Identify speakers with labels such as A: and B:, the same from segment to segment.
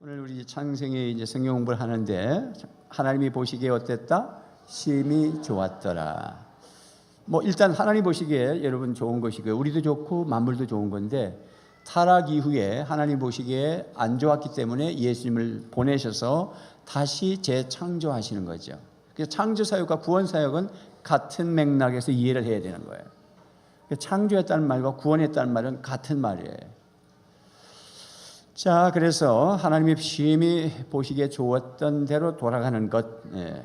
A: 오늘 우리 창세기 이제 성경 공부를 하는데 하나님이 보시기에 어땠다? 심히 좋았더라. 일단 하나님 보시기에 여러분 좋은 것이고요. 우리도 좋고 만물도 좋은 건데 타락 이후에 하나님 보시기에 안 좋았기 때문에 예수님을 보내셔서 다시 재창조하시는 거죠. 그래서 창조 사역과 구원 사역은 같은 맥락에서 이해를 해야 되는 거예요. 창조했다는 말과 구원했다는 말은 같은 말이에요. 자, 그래서 하나님이 심히 보시기에 좋았던 대로 돌아가는 것.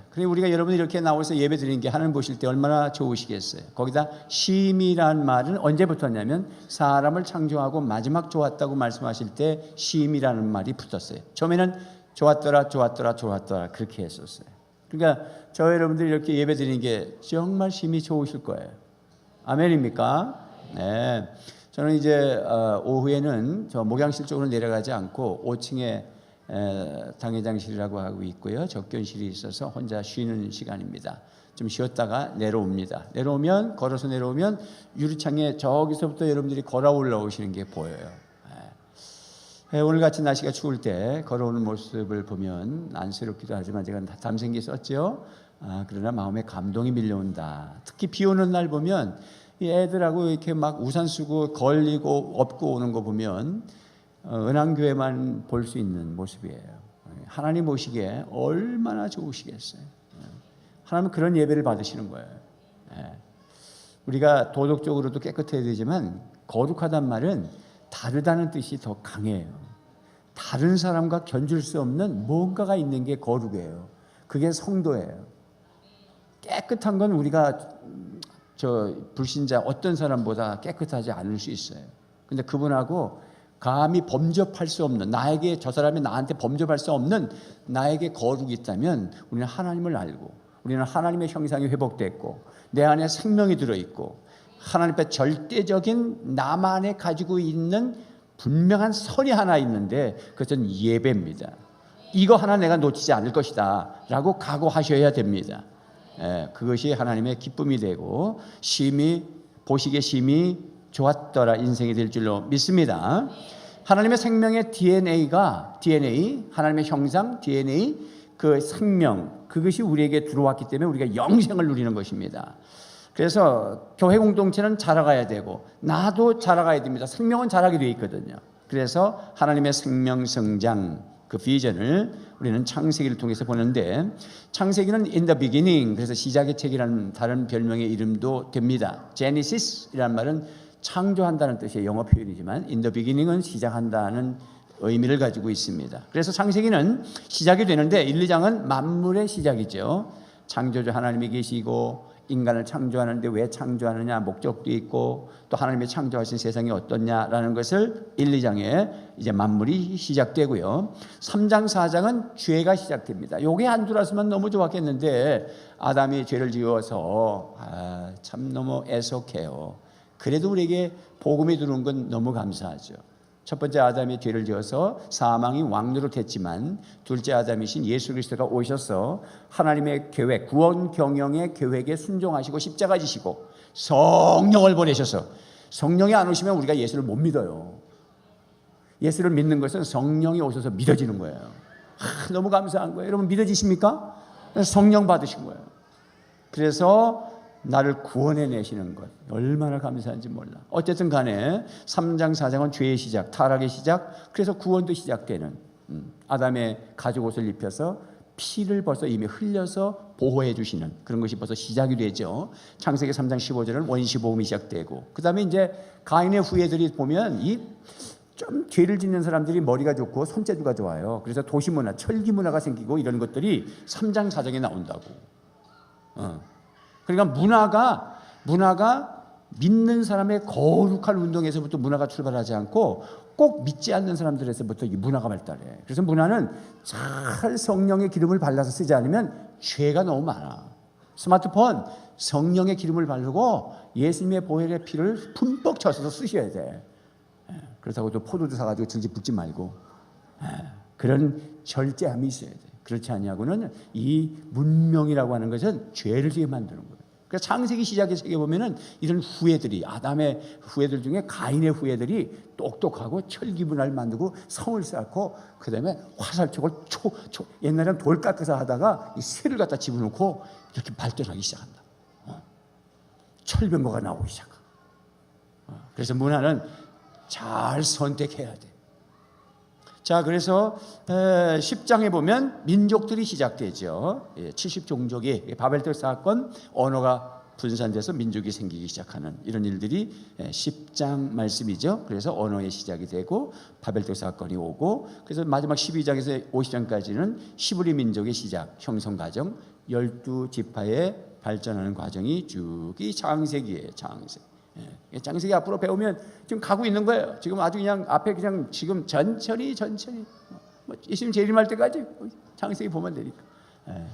A: 그리고 우리가 여러분이 이렇게 나와서 예배 드리는 게 하나님 보실 때 얼마나 좋으시겠어요. 거기다 심히란 말은 언제 붙었냐면 사람을 창조하고 마지막 좋았다고 말씀하실 때 심히라는 말이 붙었어요. 처음에는 좋았더라 그렇게 했었어요. 그러니까 저 여러분들이 이렇게 예배 드리는 게 정말 심히 좋으실 거예요. 아멘입니까? 네. 저는 이제 오후에는 저 목양실 쪽으로 내려가지 않고 5층에 당회장실이라고 하고 있고요. 접견실이 있어서 혼자 쉬는 시간입니다. 좀 쉬었다가 내려옵니다. 걸어서 내려오면 유리창에 저기서부터 여러분들이 걸어 올라오시는 게 보여요. 오늘같이 날씨가 추울 때 걸어오는 모습을 보면 안쓰럽기도 하지만 제가 담생기 썼죠. 그러나 마음에 감동이 밀려온다. 특히 비 오는 날 보면 이 애들하고 이렇게 막 우산 쓰고 걸리고 업고 오는 거 보면 은왕교회만 볼 수 있는 모습이에요. 하나님 보시기에 얼마나 좋으시겠어요. 하나님은 그런 예배를 받으시는 거예요. 우리가 도덕적으로도 깨끗해야 되지만 거룩하단 말은 다르다는 뜻이 더 강해요. 다른 사람과 견줄 수 없는 뭔가가 있는 게 거룩이에요. 그게 성도예요. 깨끗한 건 우리가 불신자 어떤 사람보다 깨끗하지 않을 수 있어요. 근데 그분하고 감히 범접할 수 없는, 나에게 저 사람이 나한테 범접할 수 없는 나에게 거룩이 있다면 우리는 하나님을 알고 우리는 하나님의 형상이 회복됐고 내 안에 생명이 들어있고 하나님 앞에 절대적인 나만에 가지고 있는 분명한 선이 하나 있는데 그것은 예배입니다. 이거 하나 내가 놓치지 않을 것이다 라고 각오하셔야 됩니다. 그것이 하나님의 기쁨이 되고 보시기에 심히 좋았더라 인생이 될 줄로 믿습니다. 하나님의 생명의 DNA, 하나님의 형상, DNA, 그 생명, 그것이 우리에게 들어왔기 때문에 우리가 영생을 누리는 것입니다. 그래서 교회 공동체는 자라가야 되고 나도 자라가야 됩니다. 생명은 자라게 되어 있거든요. 그래서 하나님의 생명 성장, 그 비전을 우리는 창세기를 통해서 보는데 창세기는 in the beginning, 그래서 시작의 책이라는 다른 별명의 이름도 됩니다. Genesis이라는 말은 창조한다는 뜻의 영어 표현이지만 in the beginning은 시작한다는 의미를 가지고 있습니다. 그래서 창세기는 시작이 되는데 1, 2장은 만물의 시작이죠. 창조주 하나님이 계시고 인간을 창조하는데 왜 창조하느냐 목적도 있고 또 하나님이 창조하신 세상이 어떻냐라는 것을 1, 2장에 이제 만물이 시작되고요. 3장, 4장은 죄가 시작됩니다. 요게 안 들어왔으면 너무 좋았겠는데 아담이 죄를 지어서 참 너무 애석해요. 그래도 우리에게 복음이 들어온 건 너무 감사하죠. 첫 번째 아담이 죄를 지어서 사망이 왕노로 됐지만 둘째 아담이신 예수 그리스도가 오셔서 하나님의 계획, 구원 경영의 계획에 순종하시고 십자가 지시고 성령을 보내셔서 성령이 안 오시면 우리가 예수를 못 믿어요. 예수를 믿는 것은 성령이 오셔서 믿어지는 거예요. 너무 감사한 거예요. 여러분 믿어지십니까? 성령 받으신 거예요. 그래서 나를 구원해내시는 것 얼마나 감사한지 몰라. 어쨌든 간에 3장 4장은 죄의 시작, 타락의 시작, 그래서 구원도 시작되는 아담의 가죽 옷을 입혀서 피를 벌써 이미 흘려서 보호해 주시는 그런 것이 벌써 시작이 되죠. 창세기 3장 15절은 원시복음이 시작되고 그 다음에 이제 가인의 후예들이 보면 좀 죄를 짓는 사람들이 머리가 좋고 손재주가 좋아요. 그래서 도시문화, 철기문화가 생기고 이런 것들이 3장 4장에 나온다고. 그러니까 문화가 믿는 사람의 거룩한 운동에서부터 문화가 출발하지 않고 꼭 믿지 않는 사람들에서부터 이 문화가 발달해. 그래서 문화는 잘 성령의 기름을 발라서 쓰지 않으면 죄가 너무 많아. 스마트폰 성령의 기름을 바르고 예수님의 보혈의 피를 품뻑 쳐서 쓰셔야 돼. 그렇다고 또 포도주 사가지고 질질 붓지 말고 그런 절제함이 있어야 돼. 그렇지 않냐고는 이 문명이라고 하는 것은 죄를 지게 만드는 거예요. 그래서 창세기 시작의 세계 보면은 이런 후예들이, 아담의 후예들 중에 가인의 후예들이 똑똑하고 철기문화를 만들고 성을 쌓고 그다음에 화살촉을 옛날에는 돌 깎아서 하다가 이 쇠를 갖다 집어넣고 이렇게 발전하기 시작한다. 철병거가 나오기 시작하고. 그래서 문화는 잘 선택해야 돼. 자, 그래서 10장에 보면 민족들이 시작되죠. 70종족이 바벨탑 사건, 언어가 분산돼서 민족이 생기기 시작하는 이런 일들이 10장 말씀이죠. 그래서 언어의 시작이 되고 바벨탑 사건이 오고, 그래서 마지막 12장에서 50장까지는 히브리 민족의 시작, 형성 과정, 12지파의 발전하는 과정이 쭉 이 창세기예요. 창세기 앞으로 배우면 지금 가고 있는 거예요. 지금 아주 그냥 앞에 그냥 지금 천천히 예수님 재림할 때까지 창세기 보면 되니까.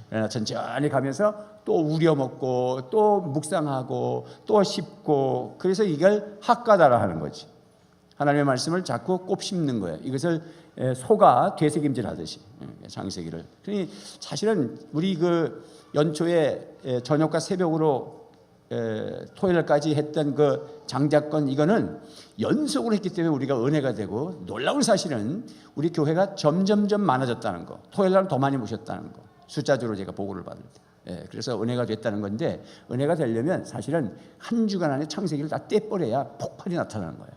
A: 그러나 천천히 가면서 또 우려먹고 또 묵상하고 또 씹고, 그래서 이걸 학가다라 하는 거지. 하나님의 말씀을 자꾸 꼽씹는 거예요. 이것을 소가 되새김질 하듯이 창세기를. 그러니 사실은 우리 그 연초에 저녁과 새벽으로 토요일까지 했던 그 장자권, 이거는 연속으로 했기 때문에 우리가 은혜가 되고, 놀라운 사실은 우리 교회가 점점점 많아졌다는 거, 토요일날 더 많이 모셨다는 거, 숫자적으로 제가 보고를 받을 때. 그래서 은혜가 됐다는 건데, 은혜가 되려면 사실은 한 주간 안에 창세기를 다 떼버려야 폭발이 나타나는 거예요.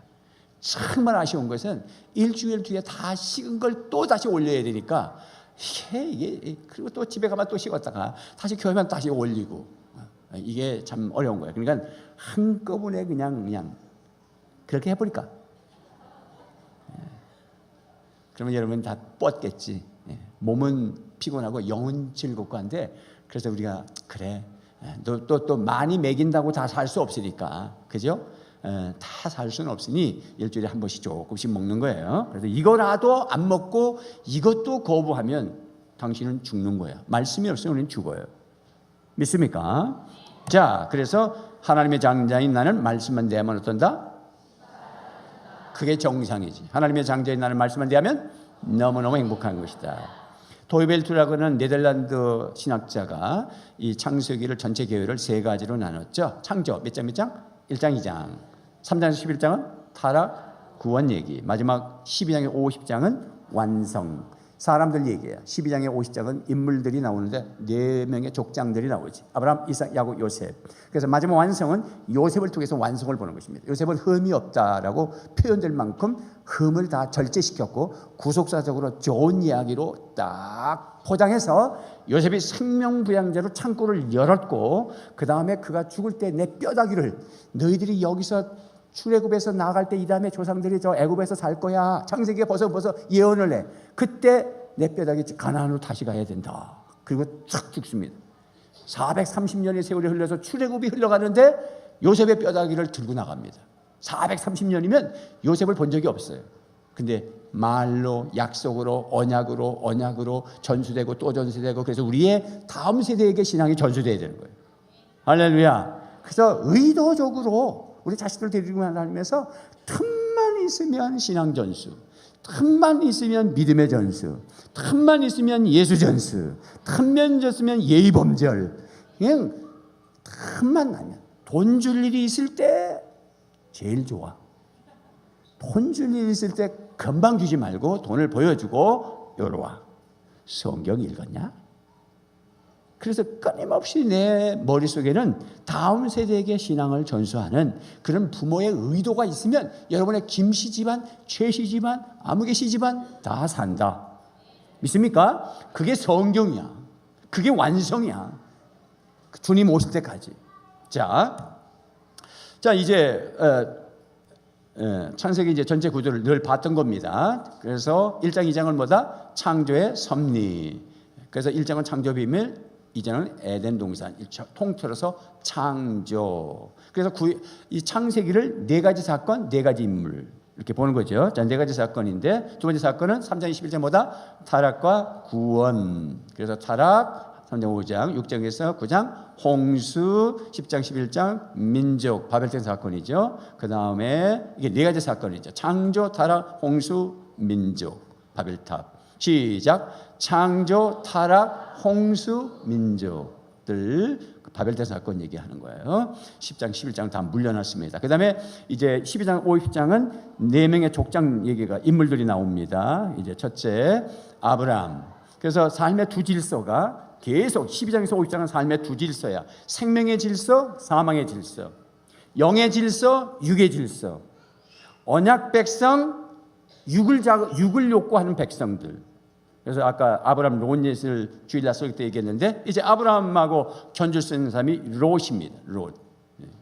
A: 정말 아쉬운 것은 일주일 뒤에 다 식은 걸 또 다시 올려야 되니까 이게 그리고 또 집에 가면 또 식었다가 다시 교회만 다시 올리고, 이게 참 어려운 거예요. 그러니까 한꺼번에 그냥 그렇게 해버릴까? 그러면 여러분 다 뻗겠지. 몸은 피곤하고 영은 즐겁고 한데, 그래서 우리가 그래, 또 많이 먹인다고 다 살 수 없으니까, 그죠? 다 살 수는 없으니 일주일에 한 번씩 조금씩 먹는 거예요. 그래서 이거라도 안 먹고 이것도 거부하면 당신은 죽는 거야. 말씀이 없으면 우리는 죽어요. 믿습니까? 자, 그래서 하나님의 장자인 나는 말씀만 대하면 어떤다? 그게 정상이지. 하나님의 장자인 나는 말씀만 대하면 너무너무 행복한 것이다. 도이벨투라고 하는 네덜란드 신학자가 이 창세기를 전체 계율을 세 가지로 나눴죠. 창조 몇 장? 1장, 2장. 3장에서 11장은 타락, 구원 얘기. 마지막 12장에 50장은 완성, 사람들 얘기예요. 12장에 50장은 인물들이 나오는데 4명의 족장들이 나오지. 아브라함, 이삭, 야곱, 요셉. 그래서 마지막 완성은 요셉을 통해서 완성을 보는 것입니다. 요셉은 흠이 없다라고 표현될 만큼 흠을 다 절제시켰고, 구속사적으로 좋은 이야기로 딱 포장해서 요셉이 생명부양제로 창고를 열었고, 그 다음에 그가 죽을 때 내 뼈다귀를 너희들이 여기서 출애굽에서 나갈 때 이 다음에 조상들이 저 애굽에서 살 거야. 창세기에 벌써 예언을 해. 그때 내 뼈다귀 가나안으로 다시 가야 된다. 그리고 탁 죽습니다. 430년의 세월이 흘러서 출애굽이 흘러가는데 요셉의 뼈다귀를 들고 나갑니다. 430년이면 요셉을 본 적이 없어요. 근데 말로, 약속으로, 언약으로 전수되고 또 전수되고, 그래서 우리의 다음 세대에게 신앙이 전수되어야 되는 거예요. 할렐루야. 그래서 의도적으로 우리 자식들 데리고 다니면서 틈만 있으면 신앙 전수, 틈만 있으면 믿음의 전수, 틈만 있으면 예수 전수, 틈만 있으면 예의 범절. 그냥 틈만 나면, 돈 줄 일이 있을 때 제일 좋아. 돈 줄 일이 있을 때 금방 주지 말고 돈을 보여주고 요로 와. 성경 읽었냐? 그래서 끊임없이 내 머릿속에는 다음 세대에게 신앙을 전수하는 그런 부모의 의도가 있으면 여러분의 김씨 집안, 최씨 집안, 아무개씨 집안 다 산다. 믿습니까? 그게 성경이야. 그게 완성이야. 주님 오실 때까지. 자 이제 창세기 이제 전체 구조를 늘 봤던 겁니다. 그래서 1장, 2장은 뭐다? 창조의 섭리. 그래서 1장은 창조 비밀, 2장은 에덴 동산, 통틀어서 창조. 그래서 이 창세기를 4가지 사건, 4가지 인물 이렇게 보는 거죠. 자, 4가지 사건인데, 두 번째 사건은 3장 21절 뭐다? 타락과 구원. 그래서 타락 3장 5장, 6장에서 9장 홍수, 10장 11장 민족 바벨탑 사건이죠. 그 다음에 이게 4가지 사건이죠. 창조, 타락, 홍수, 민족 바벨탑. 시작. 창조, 타락, 홍수, 민족들 바벨탑 사건 얘기하는 거예요. 10장, 11장 다 물려놨습니다. 그 다음에 이제 12장, 50장은 4명의 족장 얘기가, 인물들이 나옵니다. 이제 첫째, 아브라함. 그래서 삶의 두 질서가 계속 12장에서 50장은 삶의 두 질서야. 생명의 질서, 사망의 질서. 영의 질서, 육의 질서. 언약 백성, 육을 욕구하는 백성들. 그래서 아까 아브라함 롯을 주일날 쏠 때 얘기했는데, 이제 아브라함하고 견줄 수 있는 사람이 롯입니다. 롯.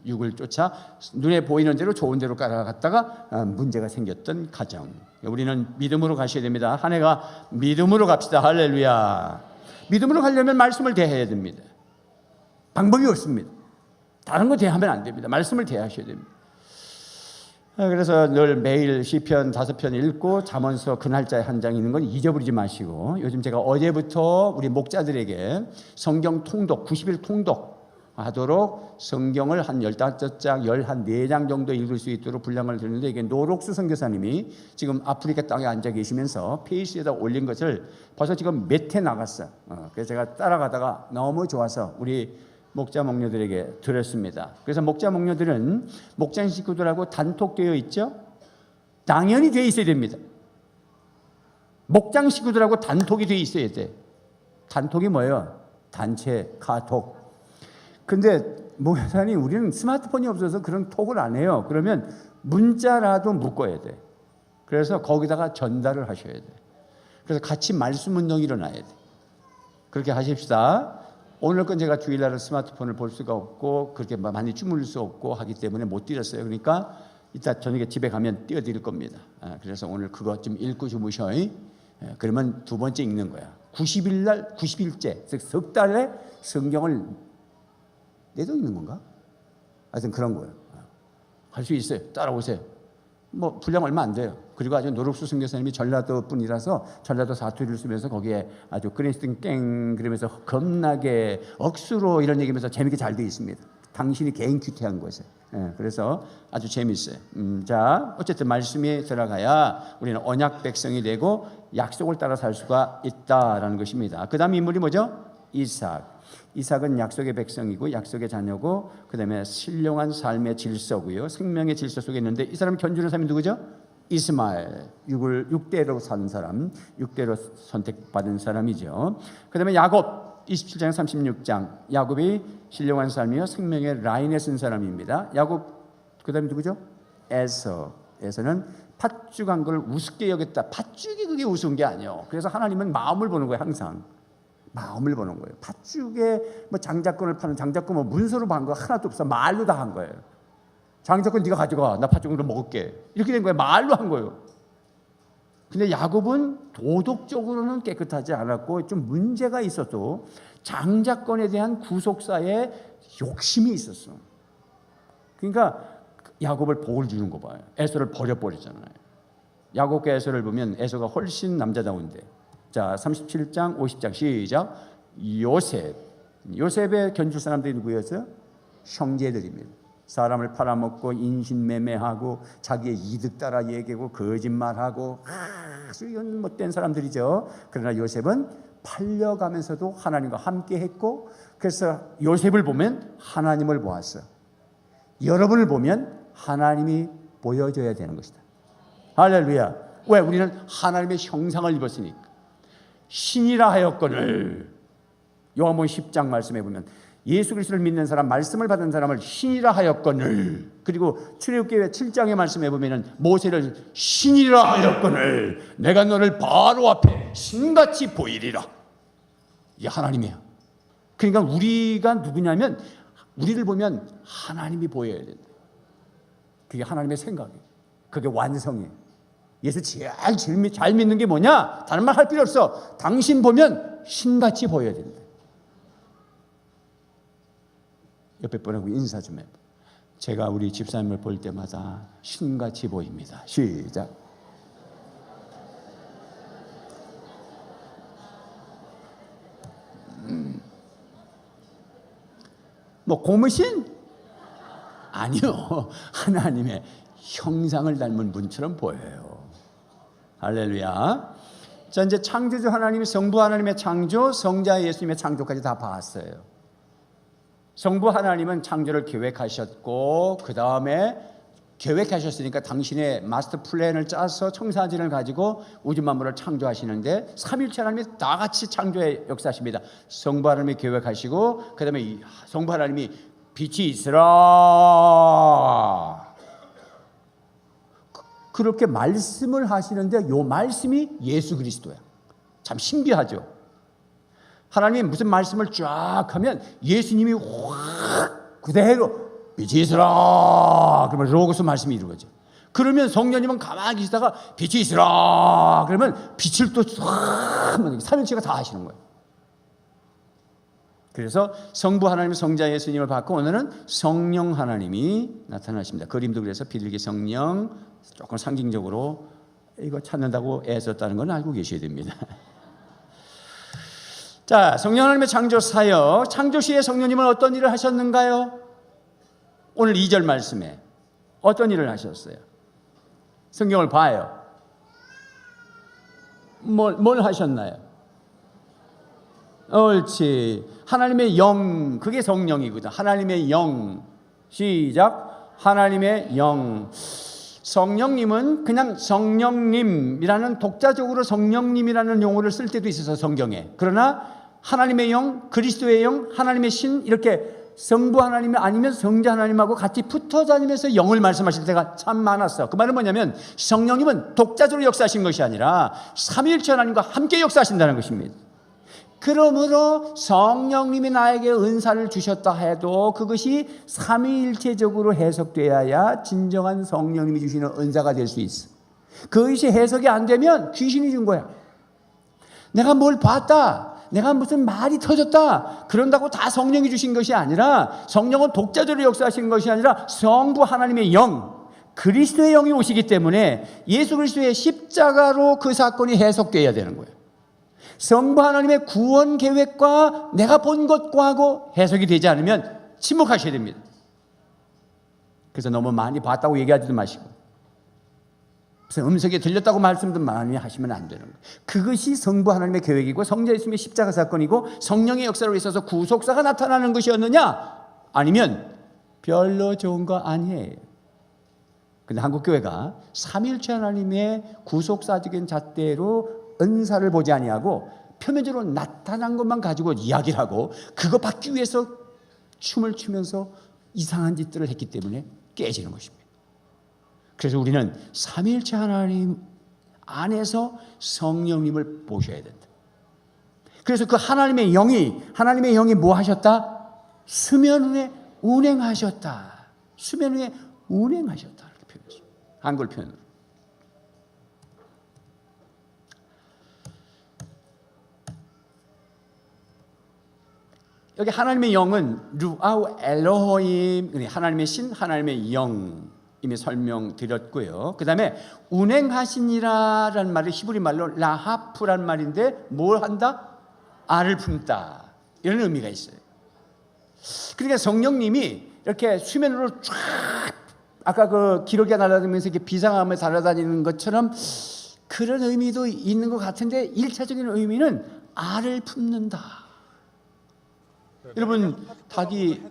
A: 육을 쫓아 눈에 보이는 대로 좋은 대로 따라갔다가 문제가 생겼던 가정. 우리는 믿음으로 가셔야 됩니다. 한 해가 믿음으로 갑시다. 할렐루야. 믿음으로 가려면 말씀을 대해야 됩니다. 방법이 없습니다. 다른 거 대하면 안 됩니다. 말씀을 대하셔야 됩니다. 그래서 늘 매일 시편 5편 읽고 잠언서 그 날짜에 한 장 있는 건 잊어버리지 마시고, 요즘 제가 어제부터 우리 목자들에게 성경 통독 90일 통독 하도록 성경을 한 15장, 14장 정도 읽을 수 있도록 분량을 드리는데, 이게 노록수 선교사님이 지금 아프리카 땅에 앉아 계시면서 페이스에다 올린 것을 벌써 지금 몇 회 나갔어요. 그래서 제가 따라가다가 너무 좋아서 우리 목자 목녀들에게 드렸습니다. 그래서 목자 목녀들은 목장 식구들하고 단톡되어 있죠? 당연히 되어 있어야 됩니다. 목장 식구들하고 단톡이 되어 있어야 돼. 단톡이 뭐예요? 단체, 카톡. 근데 목사님, 우리는 스마트폰이 없어서 그런 톡을 안 해요. 그러면 문자라도 묶어야 돼. 그래서 거기다가 전달을 하셔야 돼. 그래서 같이 말씀 운동이 일어나야 돼. 그렇게 하십시다. 오늘 건 제가 주일날은 스마트폰을 볼 수가 없고 그렇게 많이 주무를 수 없고 하기 때문에 못 드렸어요. 그러니까 이따 저녁에 집에 가면 띄워드릴 겁니다. 그래서 오늘 그거 좀 읽고 주무셔. 그러면 두 번째 읽는 거야. 90일 90일째, 즉 석 달에 성경을 내도 읽는 건가? 하여튼 그런 거예요. 할 수 있어요. 따라오세요. 뭐 분량 얼마 안 돼요. 그리고 아주 노록수 선교사님이 전라도 분이라서 전라도 사투리를 쓰면서 거기에 아주 그리스든 깽 그러면서 겁나게 억수로 이런 얘기하면서 재밌게 잘 되어 있습니다. 당신이 개인 큐티한 것에. 그래서 아주 재밌어요. 자, 어쨌든 말씀이 들어가야 우리는 언약 백성이 되고 약속을 따라 살 수가 있다라는 것입니다. 그 다음 인물이 뭐죠? 이삭. 이삭은 약속의 백성이고 약속의 자녀고, 그 다음에 신령한 삶의 질서고요, 생명의 질서 속에 있는데, 이 사람 견주는 사람이 누구죠? 이스마엘. 6대로 산 사람, 6대로 선택받은 사람이죠. 그 다음에 야곱. 27장 36장 야곱이 신령한 삶이요 생명의 라인에 쓴 사람입니다. 야곱. 그 다음에 누구죠? 에서. 에서는 팥죽한 걸 우습게 여겼다. 팥죽이 그게 우스운 게 아니에요. 그래서 하나님은 마음을 보는 거예요. 항상 마음을 보는 거예요. 팥죽에 뭐 장자권을 파는, 장자권 뭐 문서로 판 거 하나도 없어. 말로 다 한 거예요. 장자권 네가 가져가, 나 팥죽으로 먹을게, 이렇게 된 거예요. 말로 한 거예요. 근데 야곱은 도덕적으로는 깨끗하지 않았고 좀 문제가 있어도 장자권에 대한 구속사에 욕심이 있었어. 그러니까 야곱을 복을 주는 거 봐요. 에서를 버려버리잖아요. 야곱과 에서를 보면 에서가 훨씬 남자다운데, 자 37장 50장 시작. 요셉의 견줄 사람들이 누구였어요? 형제들입니다. 사람을 팔아먹고 인신매매하고 자기의 이득 따라 얘기하고 거짓말하고 아주 이런 못된 사람들이죠. 그러나 요셉은 팔려가면서도 하나님과 함께 했고, 그래서 요셉을 보면 하나님을 보았어. 여러분을 보면 하나님이 보여줘야 되는 것이다. 할렐루야. 왜? 우리는 하나님의 형상을 입었으니까. 신이라 하였거늘, 요한복음 10장 말씀해 보면 예수 그리스도를 믿는 사람, 말씀을 받은 사람을 신이라 하였거늘, 그리고 출애굽기 7장의 말씀해 보면은 모세를 신이라 하였거늘 내가 너를 바로 앞에 신같이 보이리라. 이게 하나님이야. 그러니까 우리가 누구냐면 우리를 보면 하나님이 보여야 된다. 그게 하나님의 생각이에요. 그게 완성이에요. 예수 제일 잘 믿는 게 뭐냐? 다른 말 할 필요 없어. 당신 보면 신같이 보여야 된다. 옆에 분하고 인사 좀 해봐. 제가 우리 집사님을 볼 때마다 신같이 보입니다. 시작. 뭐 고무신? 아니요. 하나님의 형상을 닮은 분처럼 보여요. 할렐루야. 자, 이제 창조주 하나님이, 성부 하나님의 창조, 성자 예수님의 창조까지 다 봤어요. 성부 하나님은 창조를 계획하셨고 그 다음에 계획하셨으니까 당신의 마스터 플랜을 짜서 청사진을 가지고 우주 만물을 창조하시는데 삼위일체 하나님이 다 같이 창조의 역사십니다. 성부 하나님이 계획하시고 그 다음에 성부 하나님이 빛이 있으라 그렇게 말씀을 하시는데 이 말씀이 예수 그리스도야. 참 신기하죠. 하나님이 무슨 말씀을 쫙 하면 예수님이 확 그대로 빛이 있으라 그러면 로고스 말씀이 이루어져. 그러면 성령님은 가만히 계시다가 빛이 있으라 그러면 빛을 또 삼위일체가 다 하시는 거예요. 그래서 성부 하나님, 성자 예수님을 받고 오늘은 성령 하나님이 나타나십니다. 그림도 그래서 비둘기 성령 조금 상징적으로 이거 찾는다고 애썼다는 건 알고 계셔야 됩니다. 자, 성령 하나님의 창조 사역, 창조 시에 성령님은 어떤 일을 하셨는가요? 오늘 2절 말씀에 어떤 일을 하셨어요? 성경을 봐요. 뭘 하셨나요? 옳지. 하나님의 영, 그게 성령이거든. 하나님의 영. 시작. 하나님의 영. 성령님은 그냥 성령님이라는 독자적으로 성령님이라는 용어를 쓸 때도 있어서 성경에. 그러나 하나님의 영, 그리스도의 영, 하나님의 신 이렇게 성부 하나님 아니면 성자 하나님하고 같이 붙어 다니면서 영을 말씀하실 때가 참 많았어. 그 말은 뭐냐면 성령님은 독자적으로 역사하신 것이 아니라 삼위일체 하나님과 함께 역사하신다는 것입니다. 그러므로 성령님이 나에게 은사를 주셨다 해도 그것이 삼위일체적으로 해석되어야 진정한 성령님이 주시는 은사가 될 수 있어. 그것이 해석이 안 되면 귀신이 준 거야. 내가 뭘 봤다, 내가 무슨 말이 터졌다 그런다고 다 성령이 주신 것이 아니라 성령은 독자적으로 역사하시는 것이 아니라 성부 하나님의 영, 그리스도의 영이 오시기 때문에 예수 그리스도의 십자가로 그 사건이 해석되어야 되는 거예요. 성부 하나님의 구원 계획과 내가 본 것과하고 해석이 되지 않으면 침묵하셔야 됩니다. 그래서 너무 많이 봤다고 얘기하지도 마시고 무슨 음성에 들렸다고 말씀도 많이 하시면 안 되는 거예요. 그것이 성부 하나님의 계획이고 성자 예수님의 십자가 사건이고 성령의 역사로 있어서 구속사가 나타나는 것이었느냐? 아니면 별로 좋은 거 아니에요. 근데 한국교회가 삼위일체 하나님의 구속사적인 잣대로 은사를 보지 아니하고 표면적으로 나타난 것만 가지고 이야기를 하고 그거 받기 위해서 춤을 추면서 이상한 짓들을 했기 때문에 깨지는 것입니다. 그래서 우리는 삼위일체 하나님 안에서 성령님을 보셔야 된다. 그래서 그 하나님의 영이 뭐 하셨다? 수면 위에 운행하셨다. 수면 위에 운행하셨다. 이렇게 표현했습니다. 한글 표현으로. 여기 하나님의 영은 루아우 엘로호임, 하나님의 신, 하나님의 영 이미 설명드렸고요. 그 다음에 운행하시니라라는 말이 히브리 말로 라하프란 말인데 뭘 한다? 알을 품다 이런 의미가 있어요. 그러니까 성령님이 이렇게 수면으로 쫙 아까 그 기러기가 날아다니면서 이렇게 비상함을 날아다니는 것처럼 그런 의미도 있는 것 같은데 1차적인 의미는 알을 품는다. 여러분 닭이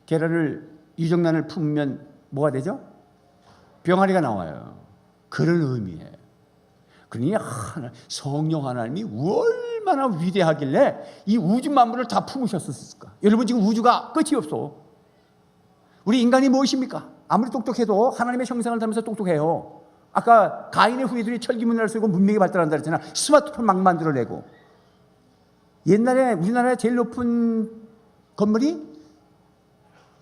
A: 계란을 유정란을 품으면 뭐가 되죠? 병아리가 나와요. 그런 의미예요. 그러니 성령 하나님이 얼마나 위대하길래 이 우주 만물을 다 품으셨을까? 여러분 지금 우주가 끝이 없어. 우리 인간이 무엇입니까? 아무리 똑똑해도 하나님의 형상을 닮아서 똑똑해요. 아까 가인의 후예들이 철기문화를 쓰고 문명이 발달한다 그랬잖아. 스마트폰 막 만들어내고. 옛날에 우리나라에 제일 높은 건물이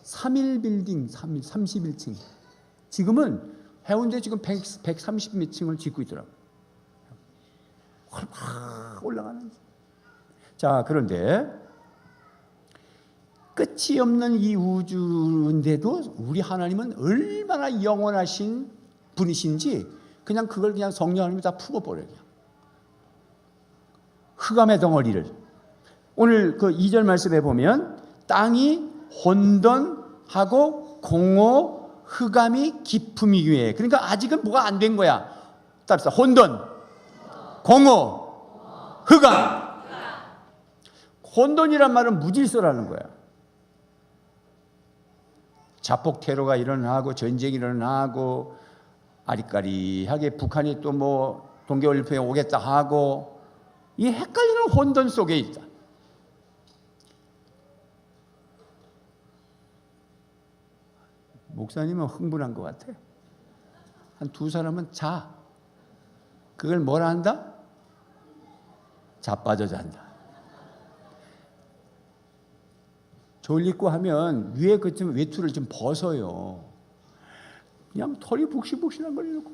A: 3.1빌딩, 31층. 지금은 해운대 지금 130몇 층을 짓고 있더라고요. 막 올라가는. 자, 그런데 끝이 없는 이 우주인데도 우리 하나님은 얼마나 영원하신 분이신지 그냥 그걸 그냥 성령 하나님이 다 품어버려요. 흑암의 덩어리를. 오늘 그 2절 말씀에 보면 땅이 혼돈하고 공허 흑암이 깊음이 위에. 그러니까 아직은 뭐가 안 된 거야. 따라서 혼돈, 공허, 흑암. 혼돈이란 말은 무질서라는 거야. 자폭 테러가 일어나고 전쟁이 일어나고 아리까리하게 북한이 또 뭐 동계올림픽에 오겠다 하고 이 헷갈리는 혼돈 속에 있다. 목사님은 흥분한 것 같아. 한 두 사람은 자. 그걸 뭐라 한다? 자빠져 잔다. 졸리고 하면 위에 그 좀 외투를 좀 벗어요. 그냥 털이 북실북실한 걸 이러고,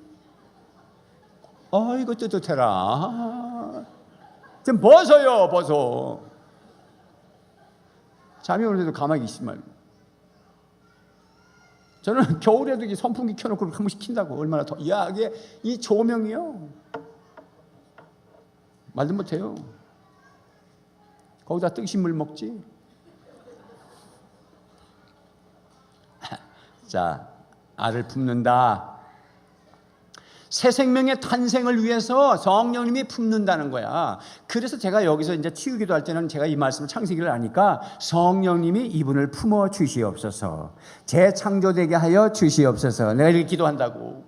A: 이거 뜨뜻해라. 좀 벗어요, 벗어. 잠이 오는데도 가만히 있지 말고. 저는 겨울에도 이 선풍기 켜놓고 한 번씩 킨다고. 얼마나 더, 이게 이 조명이요. 말도 못해요. 거기다 뜨신 물 먹지. 자, 알을 품는다. 새 생명의 탄생을 위해서 성령님이 품는다는 거야. 그래서 제가 여기서 이제 치유기도 할 때는 제가 이 말씀을 창세기를 아니까 성령님이 이분을 품어 주시옵소서, 재창조되게 하여 주시옵소서, 내가 이렇게 기도한다고.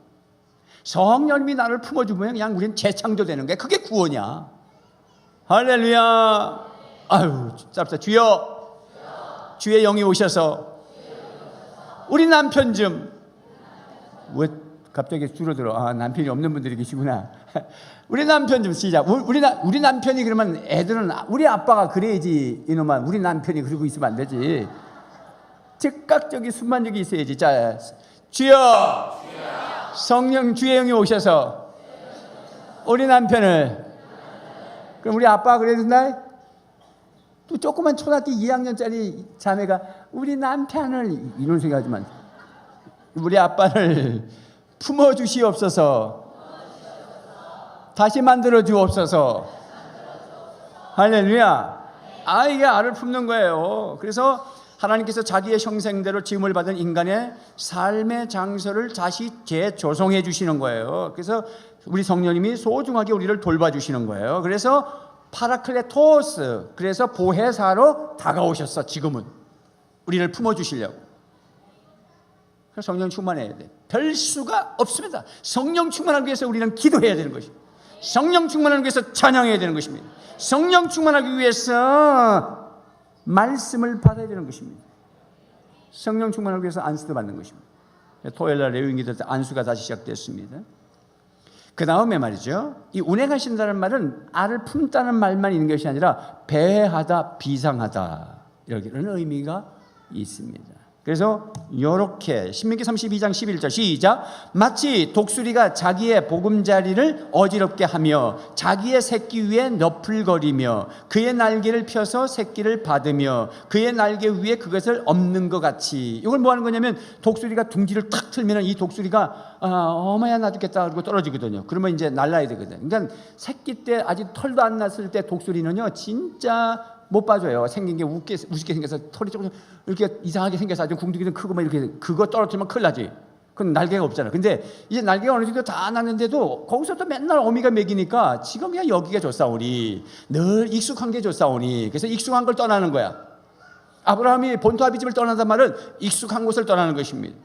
A: 성령님이 나를 품어주면 그냥 우리는 재창조되는 거야. 그게 구원이야. 할렐루야. 아유, 짭짭. 주여, 주의 영이 오셔서 우리 남편 좀. 왜 갑자기 줄어들어? 남편이 없는 분들이 계시구나. 우리 남편 좀. 시작. 우리 남편이 그러면 애들은 우리 아빠가 그래야지. 이놈아, 우리 남편이 그러고 있으면 안 되지. 즉각적인 순만적이 있어야지. 자, 주여, 성령 주의 영이 오셔서 우리 남편을. 그럼 우리 아빠가 그래야 된다. 또 조그만 초등학교 2학년짜리 자매가 우리 남편을, 이런 소리 하지만 우리 아빠를 품어주시옵소서, 다시 만들어 주옵소서. 할렐루야. 이게 알을 품는 거예요. 그래서 하나님께서 자기의 형상대로 지음을 받은 인간의 삶의 장소를 다시 재조성해 주시는 거예요. 그래서 우리 성령님이 소중하게 우리를 돌봐주시는 거예요. 그래서 파라클레토스, 그래서 보혜사로 다가오셨어. 지금은 우리를 품어주시려고. 그래서 성령 충만해야 돼. 별 수가 없습니다. 성령 충만하기 위해서 우리는 기도해야 되는 것입니다. 성령 충만하기 위해서 찬양해야 되는 것입니다. 성령 충만하기 위해서 말씀을 받아야 되는 것입니다. 성령 충만하기 위해서 안수도 받는 것입니다. 토요일날 레위기도 안수가 다시 시작됐습니다. 그 다음에 말이죠, 이 운행하신다는 말은 알을 품다는 말만 있는 것이 아니라 배하다, 비상하다, 이런 의미가 있습니다. 그래서 이렇게 신명기 32장 11절 시작. 마치 독수리가 자기의 보금자리를 어지럽게 하며 자기의 새끼 위에 너풀거리며 그의 날개를 펴서 새끼를 받으며 그의 날개 위에 그것을 엎는 것 같이. 이걸 뭐 하는 거냐면, 독수리가 둥지를 탁 틀면 이 독수리가 어머야 나 죽겠다 그러고 떨어지거든요. 그러면 이제 날라야 되거든요. 그러니까 새끼 때 아직 털도 안 났을 때 독수리는요 진짜 못 봐줘요. 생긴 게 우습게 생겨서 털이 조금 이렇게 이상하게 생겨서 아주 궁둥이는 크고 막 이렇게, 그거 떨어뜨리면 큰일 나지. 그건 날개가 없잖아. 근데 이제 날개가 어느 정도 다 났는데도 거기서 또 맨날 어미가 먹이니까 지금이야 여기가 좋사오니, 늘 익숙한 게 좋사오니, 그래서 익숙한 걸 떠나는 거야. 아브라함이 본토 아비집을 떠난단 말은 익숙한 곳을 떠나는 것입니다.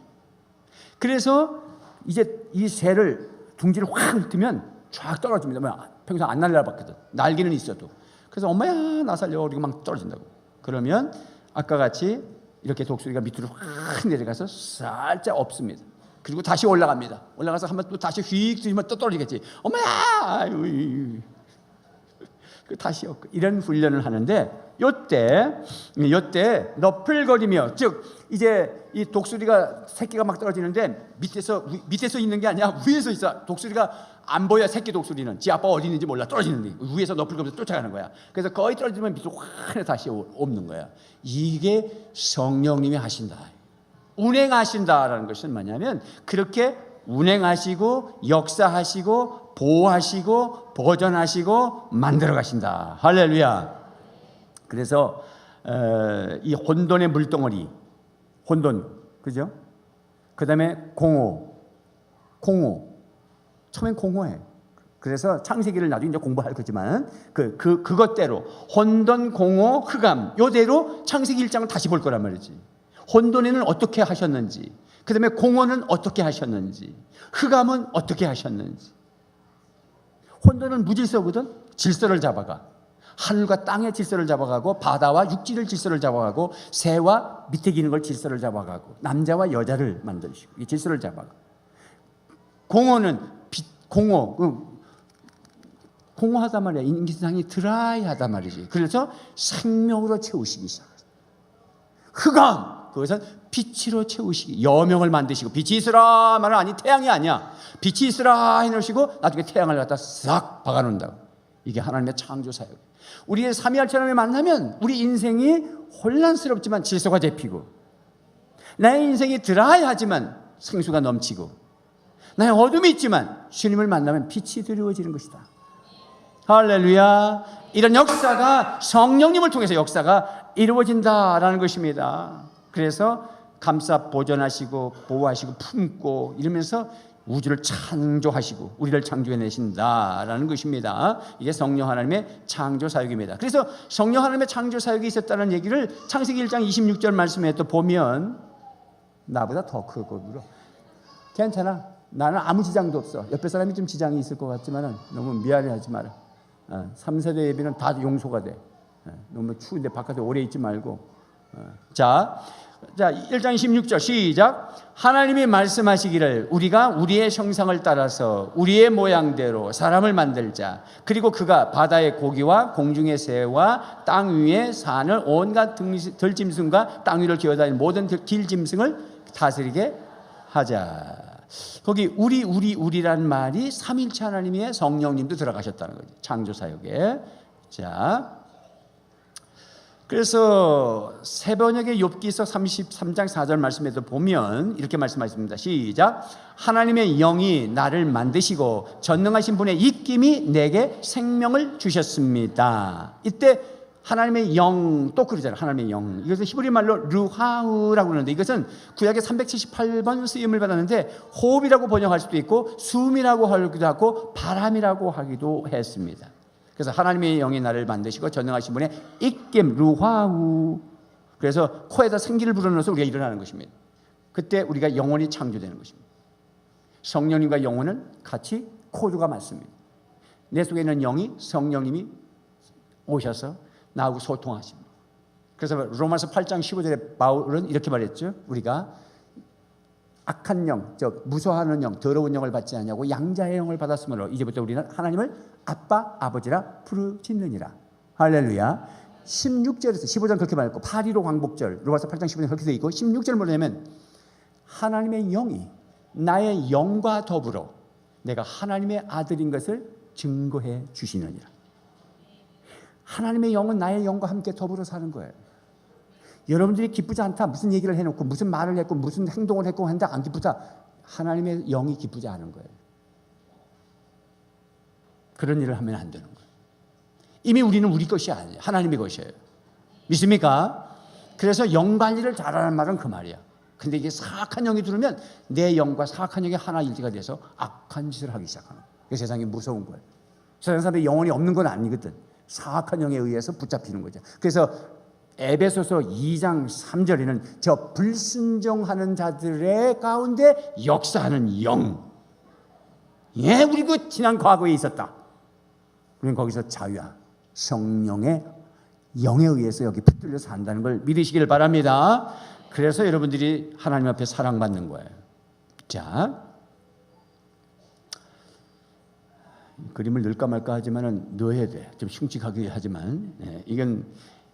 A: 그래서 이제 이 새를 둥지를 확 훑으면 쫙 떨어집니다. 평소 안 날라봤거든. 날개는 있어도. 그래서 엄마야 나 살려 그리고 막 떨어진다고. 그러면 아까 같이 이렇게 독수리가 밑으로 확 내려가서 살짝 엎습니다. 그리고 다시 올라갑니다. 올라가서 한번 또 다시 휙 들이면 또 떨어지겠지. 엄마야, 아유, 다시 엎고. 이런 훈련을 하는데, 요때 너풀거리며, 즉 이제 이 독수리가 새끼가 막 떨어지는데 밑에서 있는 게 아니라 위에서 있어. 독수리가 안 보여. 새끼 독수리는 지 아빠 어디 있는지 몰라. 떨어지는데 위에서 너풀거리면서 쫓아가는 거야. 그래서 거의 떨어지면 밑으로 확 다시 엎는 거야. 이게 성령님이 하신다, 운행하신다라는 것은 뭐냐면, 그렇게 운행하시고 역사하시고 보호하시고 보존하시고 만들어 가신다. 할렐루야. 그래서 이 혼돈의 물덩어리, 혼돈, 그죠? 그 다음에 공허. 처음엔 공허해. 그래서 창세기를 나중에 이제 공부할 거지만 그것대로 혼돈, 공허, 흑암, 요대로 창세기 1장을 다시 볼 거란 말이지. 혼돈에는 어떻게 하셨는지, 그 다음에 공허는 어떻게 하셨는지, 흑암은 어떻게 하셨는지. 혼돈은 무질서거든. 질서를 잡아가. 하늘과 땅의 질서를 잡아가고, 바다와 육지를 질서를 잡아가고, 새와 밑에 기는 걸 질서를 잡아가고, 남자와 여자를 만드시고 이 질서를 잡아가. 공허는 공허하단 말이야. 인기상이 드라이하단 말이지. 그래서 생명으로 채우시기 시작하죠. 흑암, 그것은 빛으로 채우시기, 여명을 만드시고, 빛이 있으라 말은 아니, 태양이 아니야. 빛이 있으라 해놓으시고 나중에 태양을 갖다 싹 박아놓는다고. 이게 하나님의 창조 사역. 우리의 삼위일체 하나님을 만나면 우리 인생이 혼란스럽지만 질서가 잡히고, 나의 인생이 드라이하지만 생수가 넘치고, 나의 어둠이 있지만 주님을 만나면 빛이 드리워지는 것이다. 할렐루야. 이런 역사가 성령님을 통해서 역사가 이루어진다라는 것입니다. 그래서 감싸 보존하시고 보호하시고 품고 이러면서 우주를 창조하시고 우리를 창조해내신다라는 것입니다. 이게 성령 하나님의 창조 사역입니다. 그래서 성령 하나님의 창조 사역이 있었다는 얘기를 창세기 1장 26절 말씀에 또 보면, 나보다 더 크고 물어. 괜찮아. 나는 아무 지장도 없어. 옆에 사람이 좀 지장이 있을 것 같지만 너무 미안해하지 마라. 3세대 예비는 다 용서가 돼. 너무 추운데 바깥에 오래 있지 말고. 자 1장 26절 시작. 하나님이 말씀하시기를 우리가 우리의 형상을 따라서 우리의 모양대로 사람을 만들자. 그리고 그가 바다의 고기와 공중의 새와 땅 위에 사는 온갖 들짐승과 땅 위를 기어다니는 모든 길짐승을 다스리게 하자. 거기 우리란 말이 삼일체 하나님의 성령님도 들어가셨다는 거죠. 창조사역에. 자, 그래서 세번역의 욥기서 33장 4절 말씀에도 보면 이렇게 말씀하십니다. 시작. 하나님의 영이 나를 만드시고 전능하신 분의 입김이 내게 생명을 주셨습니다. 이때 하나님의 영, 또 그러잖아요. 하나님의 영. 이것은 히브리 말로 르하우라고 그러는데, 이것은 구약에 378번 쓰임을 받았는데 호흡이라고 번역할 수도 있고 숨이라고 하기도 하고 바람이라고 하기도 했습니다. 그래서 하나님의 영이 나를 만드시고 전능하신 분의 입김, 르하우. 그래서 코에다 생기를 불어넣어서 우리가 일어나는 것입니다. 그때 우리가 영혼이 창조되는 것입니다. 성령님과 영혼은 같이 코드가 맞습니다. 내 속에 있는 영이 성령님이 오셔서 나하고 소통하십니다. 그래서 로마서 8장 15절에 바울은 이렇게 말했죠. 우리가 악한 영, 무서워하는 영, 더러운 영을 받지 않냐고 양자의 영을 받았으므로 이제부터 우리는 하나님을 아빠, 아버지라 부르짖느니라. 할렐루야. 16절에서 15절 그렇게 말했고 8.15 광복절 로마서 8장 15절 그렇게 되어 있고 16절 뭐냐면 하나님의 영이 나의 영과 더불어 내가 하나님의 아들인 것을 증거해 주시느니라. 하나님의 영은 나의 영과 함께 더불어 사는 거예요. 여러분들이 기쁘지 않다, 무슨 얘기를 해놓고 무슨 말을 했고 무슨 행동을 했고 한다, 안 기쁘다, 하나님의 영이 기쁘지 않은 거예요. 그런 일을 하면 안 되는 거예요. 이미 우리는 우리 것이 아니에요. 하나님의 것이에요. 믿습니까? 그래서 영 관리를 잘하는 말은 그 말이야. 근데 이게 사악한 영이 들으면 내 영과 사악한 영이 하나 일치가 돼서 악한 짓을 하기 시작하는 거예요. 세상이 무서운 거예요. 세상 사람의 영혼이 없는 건 아니거든. 사악한 영에 의해서 붙잡히는 거죠. 그래서 에베소서 2장 3절에는 저 불순종하는 자들의 가운데 역사하는 영. 예, 우리 그 지난 과거에 있었다. 우리는 거기서 자유야. 성령의 영에 의해서 여기 붙들려 산다는 걸 믿으시길 바랍니다. 그래서 여러분들이 하나님 앞에 사랑받는 거예요. 자, 그림을 넣을까 말까 하지만은 넣어야 돼. 좀 흉측하게 하지만 이건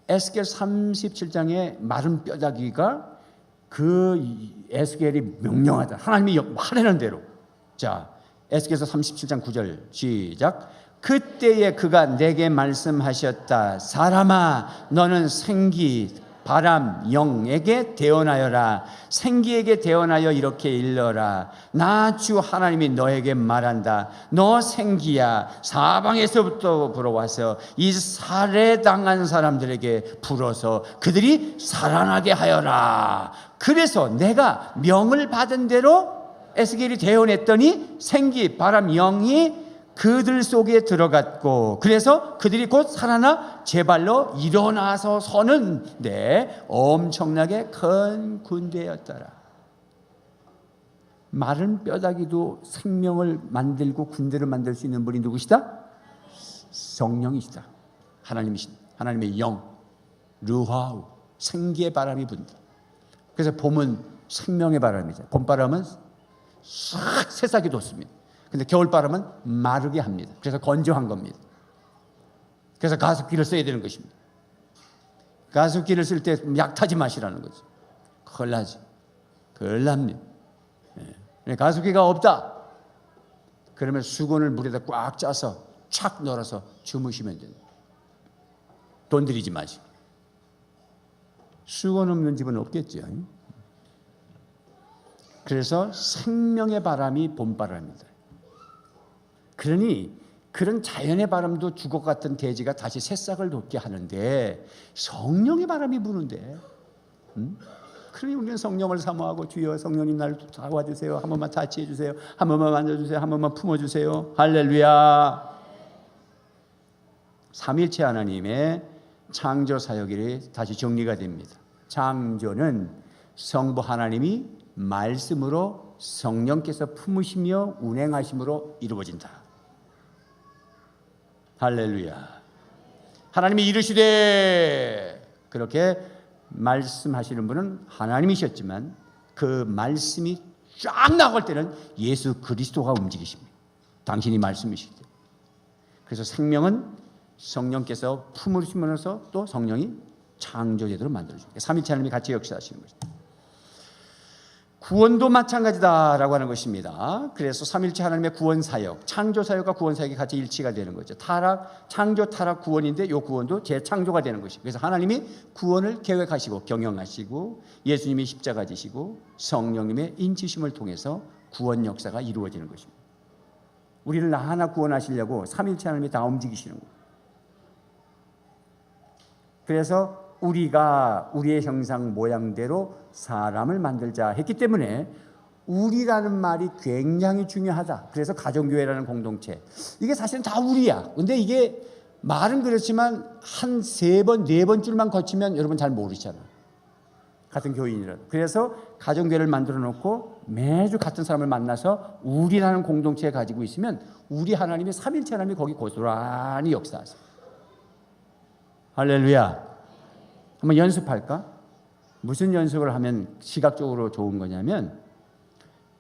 A: 에스겔 37장의 마른 뼈다귀가 그 에스겔이 명령하다. 하나님이 하라는 대로. 자, 에스겔서 37장 9절 시작. 그때에 그가 내게 말씀하셨다. 사람아, 너는 생기, 바람, 영에게 대언하여라. 생기에게 대언하여 이렇게 일러라. 나 주 하나님이 너에게 말한다. 너 생기야, 사방에서부터 불어와서 이 살해당한 사람들에게 불어서 그들이 살아나게 하여라. 그래서 내가 명을 받은 대로 에스겔이 대언했더니 생기, 바람, 영이 그들 속에 들어갔고 그래서 그들이 곧 살아나 제 발로 일어나서 서는데 엄청나게 큰 군대였더라. 마른 뼈다귀도 생명을 만들고 군대를 만들 수 있는 분이 누구시다? 성령이시다. 하나님이신 하나님의 영 르하우 생기의 바람이 분다. 그래서 봄은 생명의 바람이죠. 봄바람은 싹 새싹이 돋습니다. 근데 겨울바람은 마르게 합니다. 그래서 건조한 겁니다. 그래서 가습기를 써야 되는 것입니다. 가습기를 쓸 때 약타지 마시라는 거죠. 큰일 나지. 큰일 납니다. 가습기가 없다. 그러면 수건을 물에다 꽉 짜서 착 널어서 주무시면 됩니다. 돈 들이지 마시고. 수건 없는 집은 없겠죠. 그래서 생명의 바람이 봄바람이다. 그러니 그런 자연의 바람도 죽어갔던 대지가 다시 새싹을 돋게 하는데 성령의 바람이 부는데 그러니 우리는 성령을 사모하고 주여 성령님 나를 도와주세요. 한 번만 타치해 주세요. 한 번만 만져주세요. 한 번만 품어주세요. 할렐루야. 삼일체 하나님의 창조 사역이 다시 정리가 됩니다. 창조는 성부 하나님이 말씀으로 성령께서 품으시며 운행하심으로 이루어진다. 할렐루야. 하나님이 이르시되 그렇게 말씀하시는 분은 하나님이셨지만 그 말씀이 쫙 나갈 때는 예수 그리스도가 움직이십니다. 당신이 말씀이시기 때문에. 그래서 생명은 성령께서 품으시면서 또 성령이 창조제도로 만들어줍니다. 삼위일체 하나님이 같이 역사하시는 것입니다. 구원도 마찬가지다라고 하는 것입니다. 그래서 삼일체 하나님의 구원 사역, 창조 사역과 구원 사역이 같이 일치가 되는 거죠. 타락, 창조, 타락, 구원인데 이 구원도 재창조가 되는 것이고, 그래서 하나님이 구원을 계획하시고 경영하시고 예수님이 십자가 지시고 성령님의 인치심을 통해서 구원 역사가 이루어지는 것입니다. 우리를 하나 구원하시려고 삼일체 하나님이 다 움직이시는 거예요. 그래서 우리가 우리의 형상 모양대로 사람을 만들자 했기 때문에 우리라는 말이 굉장히 중요하다. 그래서 가정교회라는 공동체, 이게 사실은 다 우리야. 근데 이게 말은 그렇지만 한 세 번, 네 번 줄만 거치면 여러분 잘 모르잖아. 같은 교인이라도. 그래서 가정교회를 만들어 놓고 매주 같은 사람을 만나서 우리라는 공동체에 가지고 있으면 우리 하나님이 삼일체 하나님이 거기 고스란히 역사하세요. 할렐루야. 한번 연습할까? 무슨 연습을 하면 시각적으로 좋은 거냐면,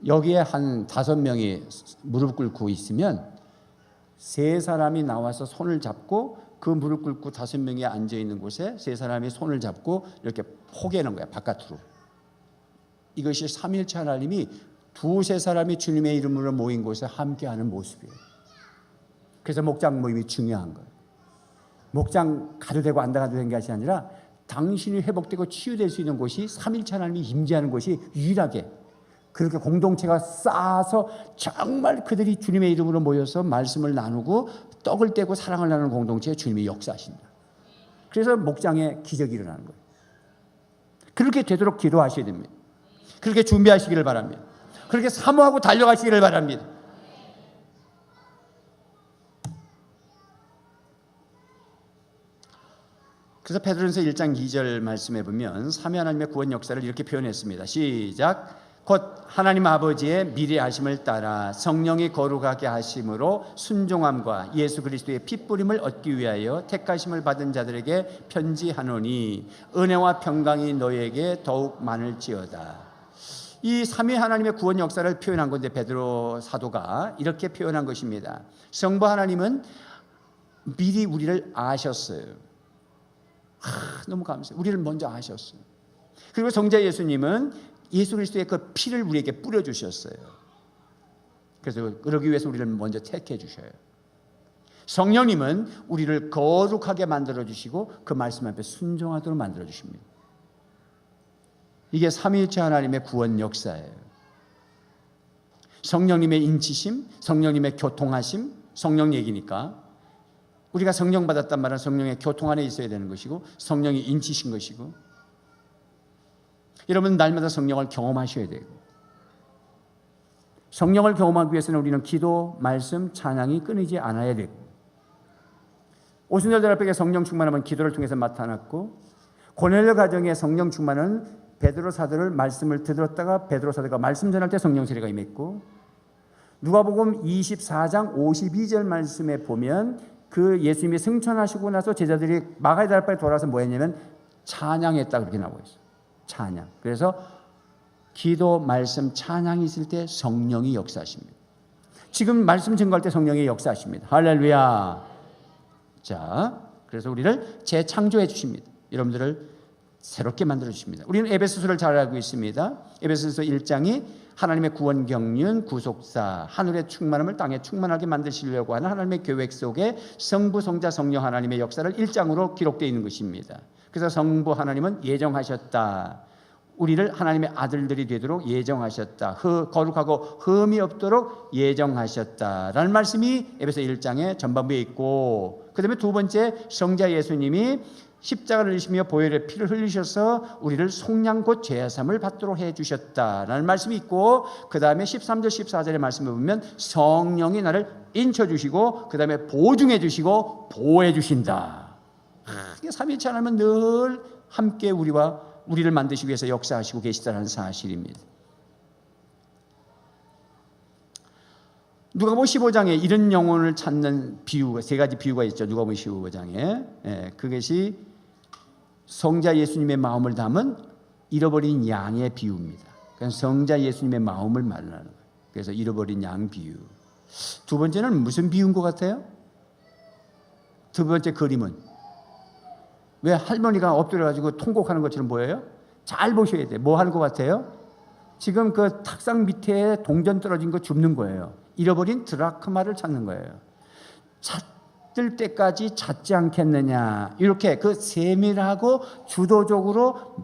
A: 여기에 한 5명이 무릎 꿇고 있으면 3사람이 나와서 손을 잡고 그 무릎 꿇고 5명이 앉아 있는 곳에 3사람이 손을 잡고 이렇게 포개는 거야, 바깥으로. 이것이 삼일체 하나님이 2-3사람이 주님의 이름으로 모인 곳에 함께하는 모습이에요. 그래서 목장 모임이 중요한 거예요. 목장 가도 되고 안 가도 되는 것이 아니라 당신이 회복되고 치유될 수 있는 곳이 삼일체 하나님이 임재하는 곳이 유일하게, 그렇게 공동체가 쌓아서 정말 그들이 주님의 이름으로 모여서 말씀을 나누고 떡을 떼고 사랑을 나누는 공동체에 주님이 역사하십니다. 그래서 목장에 기적이 일어나는 거예요. 그렇게 되도록 기도하셔야 됩니다. 그렇게 준비하시기를 바랍니다. 그렇게 사모하고 달려가시기를 바랍니다. 그래서 베드로전서 1장 2절 말씀해 보면 삼위 하나님의 구원 역사를 이렇게 표현했습니다. 시작. 곧 하나님 아버지의 미래하심을 따라 성령이 거룩하게 하심으로 순종함과 예수 그리스도의 핏부림을 얻기 위하여 택하심을 받은 자들에게 편지하노니 은혜와 평강이 너희에게 더욱 많을지어다. 이 삼위 하나님의 구원 역사를 표현한 건데 베드로 사도가 이렇게 표현한 것입니다. 성부 하나님은 미리 우리를 아셨어요. 너무 감사해요. 우리를 먼저 아셨어요. 그리고 성자 예수님은 예수 그리스도의 그 피를 우리에게 뿌려주셨어요. 그래서 그러기 위해서 우리를 먼저 택해 주셔요. 성령님은 우리를 거룩하게 만들어주시고 그 말씀 앞에 순종하도록 만들어주십니다. 이게 삼위일체 하나님의 구원 역사예요. 성령님의 인치심, 성령님의 교통하심, 성령 얘기니까 우리가 성령 받았단 말은 성령의 교통 안에 있어야 되는 것이고 성령이 인치신 것이고, 여러분 날마다 성령을 경험하셔야 되고, 성령을 경험하기 위해서는 우리는 기도, 말씀, 찬양이 끊이지 않아야 되고, 오순절 대답에게 성령 충만하면 기도를 통해서 나타났고, 고넬료 가정의 성령 충만은 베드로 사도를 말씀을 들었다가 베드로 사도가 말씀 전할 때 성령 세례가 임했고, 누가복음 24장 52절 말씀에 보면 그 예수님이 승천하시고 나서 제자들이 마가의 다락방에 돌아와서 뭐 했냐면 찬양했다, 그렇게 나오고 있어요. 찬양. 그래서 기도, 말씀, 찬양이 있을 때 성령이 역사하십니다. 지금 말씀 증거할 때 성령이 역사하십니다. 할렐루야. 자, 그래서 우리를 재창조해 주십니다. 여러분들을 새롭게 만들어 주십니다. 우리는 에베소서를 잘 알고 있습니다. 에베소서 1장이 하나님의 구원 경륜, 구속사, 하늘의 충만함을 땅에 충만하게 만드시려고 하는 하나님의 계획 속에 성부, 성자, 성령 하나님의 역사를 1장으로 기록되어 있는 것입니다. 그래서 성부 하나님은 예정하셨다. 우리를 하나님의 아들들이 되도록 예정하셨다. 거룩하고 흠이 없도록 예정하셨다라는 말씀이 에베소 1장의 전반부에 있고, 그 다음에 두 번째, 성자 예수님이 십자가를 지시며 보혈의 피를 흘리셔서 우리를 속량 곧 죄사함을 받도록 해주셨다라는 말씀이 있고, 그 다음에 13절 14절의 말씀을 보면 성령이 나를 인쳐주시고 그 다음에 보증해 주시고 보호해 주신다. 삼위일체 하나님은 늘 함께 우리를 만드시기 위해서 역사하시고 계시다는 사실입니다. 누가복음 15장에 잃은 영혼을 찾는 비유가, 세 가지 비유가 있죠. 누가복음 15장에. 그것이 성자 예수님의 마음을 담은 잃어버린 양의 비유입니다. 그러니까 성자 예수님의 마음을 말하는 거예요. 그래서 잃어버린 양 비유. 두 번째는 무슨 비유인 것 같아요? 두 번째 그림은 왜 할머니가 엎드려가지고 통곡하는 것처럼 보여요? 잘 보셔야 돼요. 뭐 하는 것 같아요? 지금 그 탁상 밑에 동전 떨어진 거 줍는 거예요. 잃어버린 드라크마를 찾는 거예요. 찾을 때까지 찾지 않겠느냐. 이렇게 그 세밀하고 주도적으로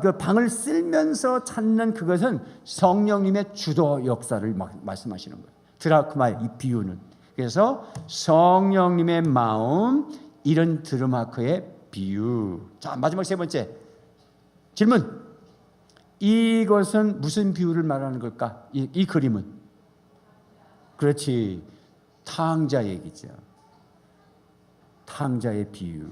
A: 그 방을 쓸면서 찾는 그것은 성령님의 주도 역사를 말씀하시는 거예요. 드라크마의 이 비유는. 그래서 성령님의 마음, 이런 드라마크의 비유. 자, 마지막 세 번째 질문. 이것은 무슨 비유를 말하는 걸까? 이 그림은. 그렇지. 탕자 얘기죠. 탕자의 비유.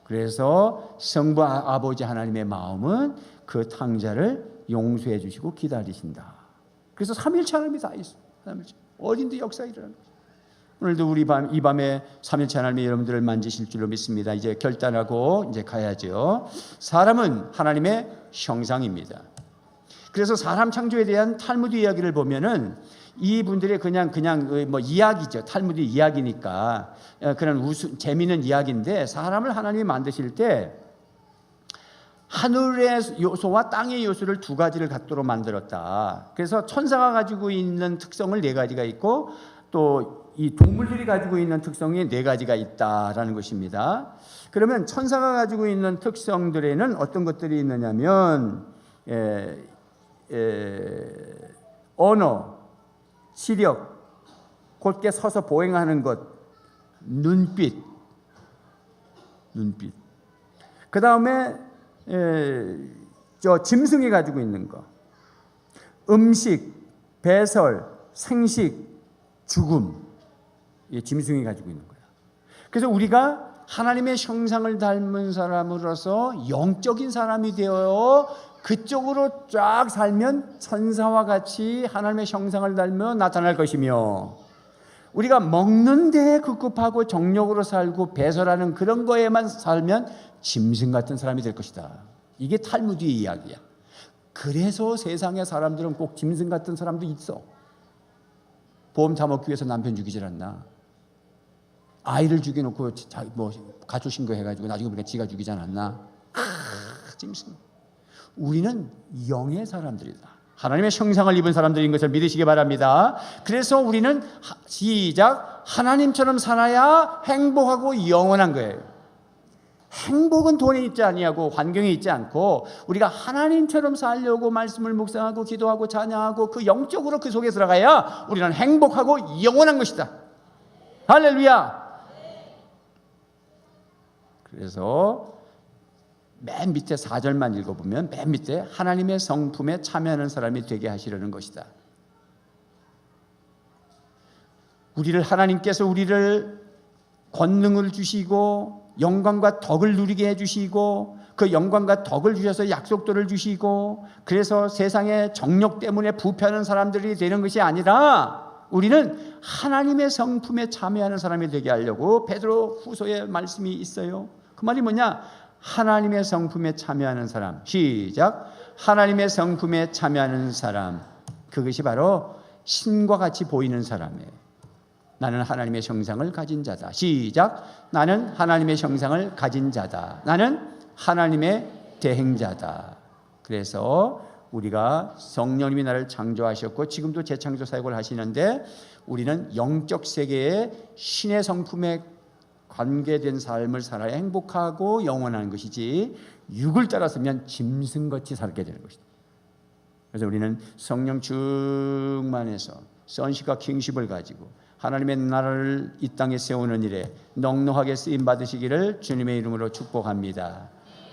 A: 그래서 성부 아버지 하나님의 마음은 그 탕자를 용서해 주시고 기다리신다. 그래서 삼일체 하나님이 다 있어요. 어딘데 역사 일어나는 거예요. 오늘도 이 밤에 삼일체 하나님이 여러분들을 만지실 줄로 믿습니다. 이제 결단하고 이제 가야죠. 사람은 하나님의 형상입니다. 그래서 사람 창조에 대한 탈무드 이야기를 보면은 이분들의 그냥 뭐 이야기죠. 탈무드 이야기니까 그런 재미있는 이야기인데, 사람을 하나님이 만드실 때 하늘의 요소와 땅의 요소를 두 가지를 갖도록 만들었다. 그래서 천사가 가지고 있는 특성을 네 가지가 있고, 또 이 동물들이 가지고 있는 특성이 네 가지가 있다라는 것입니다. 그러면 천사가 가지고 있는 특성들에는 어떤 것들이 있느냐면 언어, 시력, 곧게 서서 보행하는 것, 눈빛. 그 다음에 짐승이 가지고 있는 것, 음식, 배설, 생식, 죽음. 이 짐승이 가지고 있는 거야. 그래서 우리가 하나님의 형상을 닮은 사람으로서 영적인 사람이 되어 그쪽으로 쫙 살면 천사와 같이 하나님의 형상을 닮아 나타날 것이며, 우리가 먹는 데에 급급하고 정욕으로 살고 배설하는 그런 거에만 살면 짐승 같은 사람이 될 것이다. 이게 탈무드의 이야기야. 그래서 세상의 사람들은 꼭 짐승 같은 사람도 있어. 보험 다 먹기 위해서 남편 죽이질 않나? 아이를 죽여놓고 뭐 가출 신고해가지고 나중에 보니까 지가 죽이지 않았나? 짐승. 우리는 영의 사람들이다. 하나님의 형상을 입은 사람들인 것을 믿으시기 바랍니다. 그래서 우리는 시작, 하나님처럼 살아야 행복하고 영원한 거예요. 행복은 돈에 있지 아니하고 환경에 있지 않고, 우리가 하나님처럼 살려고 말씀을 묵상하고 기도하고 찬양하고 그 영적으로 그 속에 들어가야 우리는 행복하고 영원한 것이다. 할렐루야. 그래서 맨 밑에 4절만 읽어보면 맨 밑에 하나님의 성품에 참여하는 사람이 되게 하시려는 것이다. 하나님께서 우리를 권능을 주시고 영광과 덕을 누리게 해주시고 그 영광과 덕을 주셔서 약속들을 주시고 그래서 세상의 정욕 때문에 부패하는 사람들이 되는 것이 아니라 우리는 하나님의 성품에 참여하는 사람이 되게 하려고 베드로 후서에 말씀이 있어요. 그 말이 뭐냐? 하나님의 성품에 참여하는 사람. 시작. 하나님의 성품에 참여하는 사람. 그것이 바로 신과 같이 보이는 사람이에요. 나는 하나님의 형상을 가진 자다. 시작. 나는 하나님의 형상을 가진 자다. 나는 하나님의 대행자다. 그래서 우리가 성령님이 나를 창조하셨고 지금도 재창조 사역을 하시는데 우리는 영적 세계에 신의 성품에 관계된 삶을 살아야 행복하고 영원한 것이지 육을 따라서면 짐승같이 살게 되는 것이다. 그래서 우리는 성령 충만해서 선식과 킹십을 가지고 하나님의 나라를 이 땅에 세우는 일에 넉넉하게 쓰임 받으시기를 주님의 이름으로 축복합니다.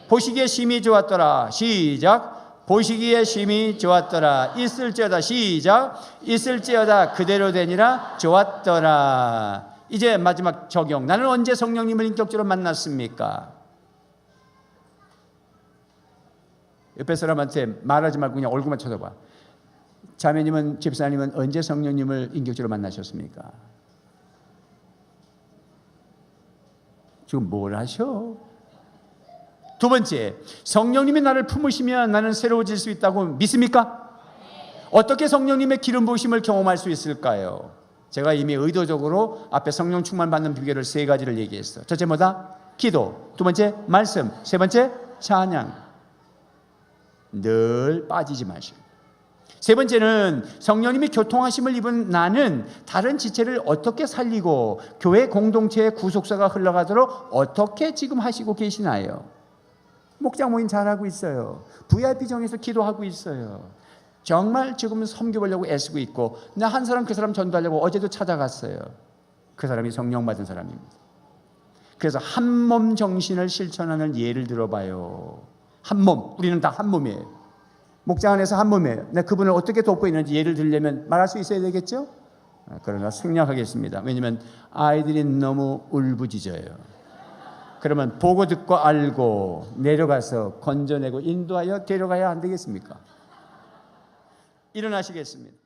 A: 보시기에 심히 좋았더라. 시작. 보시기에 심히 좋았더라. 있을지어다. 시작. 있을지어다. 그대로 되니라. 좋았더라. 이제 마지막 적용. 나는 언제 성령님을 인격적으로 만났습니까? 옆에 사람한테 말하지 말고 그냥 얼굴만 쳐다봐. 자매님은, 집사님은 언제 성령님을 인격적으로 만나셨습니까? 지금 뭘 하셔? 두 번째, 성령님이 나를 품으시면 나는 새로워질 수 있다고 믿습니까? 어떻게 성령님의 기름 부으심을 경험할 수 있을까요? 제가 이미 의도적으로 앞에 성령 충만 받는 비결을 세 가지를 얘기했어요. 첫째 뭐다? 기도. 두 번째 말씀. 세 번째 찬양. 늘 빠지지 마시고. 세 번째는 성령님이 교통하심을 입은 나는 다른 지체를 어떻게 살리고 교회 공동체의 구속사가 흘러가도록 어떻게 지금 하시고 계시나요? 목장 모임 잘하고 있어요. VIP정에서 기도하고 있어요. 정말 지금은 섬겨보려고 애쓰고 있고 나 한 사람 그 사람 전도하려고 어제도 찾아갔어요. 그 사람이 성령 받은 사람입니다. 그래서 한 몸 정신을 실천하는 예를 들어봐요. 한 몸, 우리는 다 한 몸이에요. 목장 안에서 한 몸이에요. 내가 그분을 어떻게 돕고 있는지 예를 들려면 말할 수 있어야 되겠죠? 그러나 생략하겠습니다. 왜냐하면 아이들이 너무 울부짖어요. 그러면 보고 듣고 알고 내려가서 건져내고 인도하여 데려가야 안 되겠습니까? 일어나시겠습니다.